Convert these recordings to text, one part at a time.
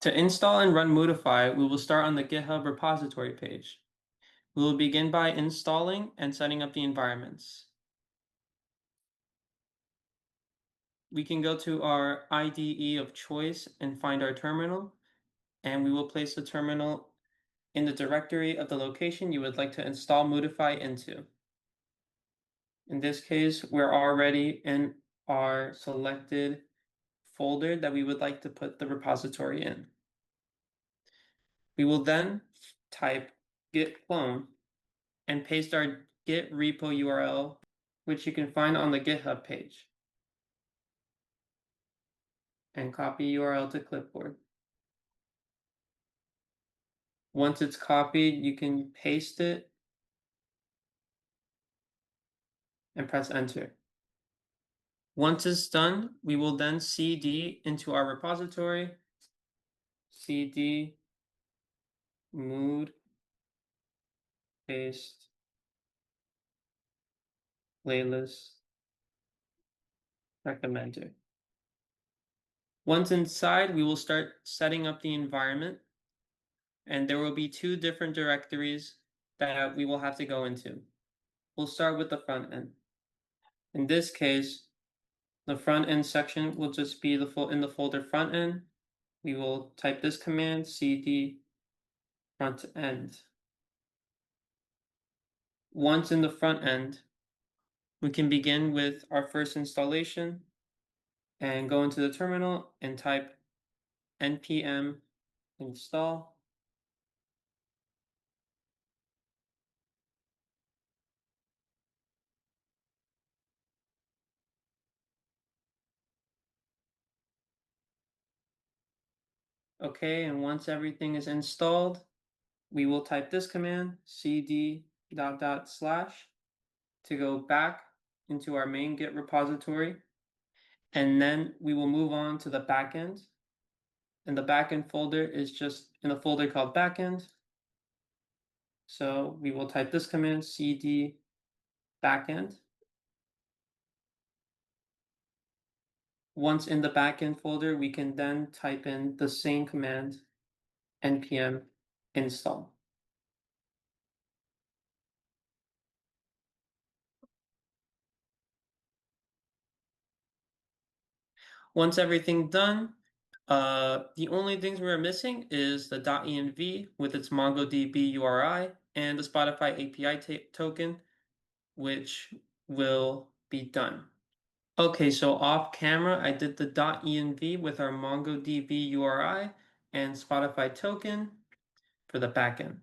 To install and run Moodify, we will start on the GitHub repository page. We will begin by installing and setting up the environments. We can go to our IDE of choice and find our terminal, and we will place the terminal in the directory of the location you would like to install Moodify into. In this case, we're already in our selected folder that we would like to put the repository in. We will then type git clone and paste our Git repo URL, which you can find on the GitHub page, and copy URL to clipboard. Once it's copied, you can paste it and press enter. Once it's done, we will then cd into our repository, cd mood paste playlist recommender. Once inside, we will start setting up the environment, and there will be two different directories that we will have to go into. We'll start with the front end. In this case, the front end section will just be in the folder front end. We will type this command, cd front end. Once in the front end, we can begin with our first installation and go into the terminal and type npm install. Okay, and once everything is installed, we will type this command, cd .. to go back into our main Git repository. And then we will move on to the backend. And the backend folder is just in a folder called backend. So we will type this command, cd backend. Once in the backend folder, we can then type in the same command, npm install. Once everything's done, the only things we're missing is the .env with its MongoDB URI and the Spotify API token, which will be done. Okay, so off camera, I did the .env with our MongoDB URI and Spotify token for the backend.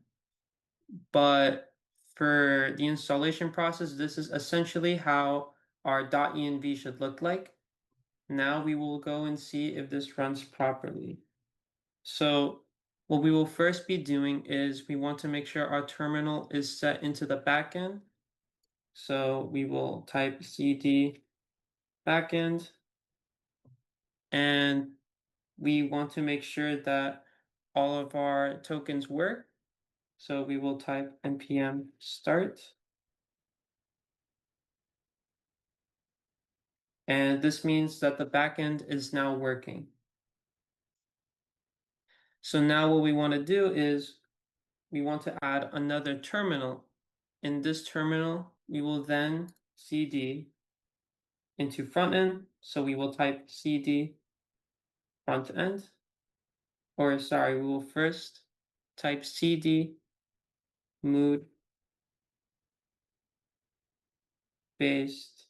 But for the installation process, this is essentially how our .env should look like. Now we will go and see if this runs properly. So what we will first be doing is we want to make sure our terminal is set into the backend. So we will type cd backend, and we want to make sure that all of our tokens work. So we will type npm start. And this means that the backend is now working. So now what we want to do is we want to add another terminal. In this terminal, we will then cd into front end. So we will type cd front end. Or sorry, we will first type cd mood based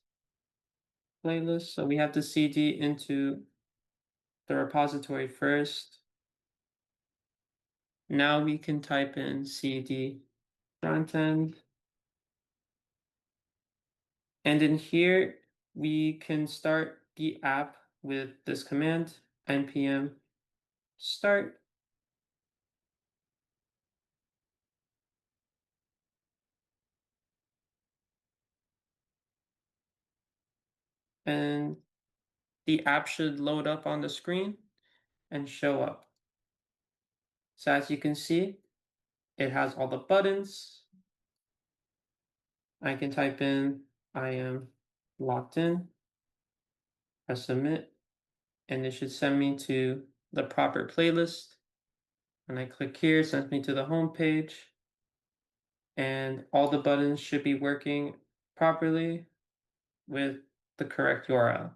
playlist. So we have to cd into the repository first. Now we can type in cd front end. And in here, we can start the app with this command, npm start. And the app should load up on the screen and show up. So as you can see, it has all the buttons. I can type in, I am logged in, press submit, and it should send me to the proper playlist. When I click here, it sends me to the home page, and all the buttons should be working properly with the correct URL.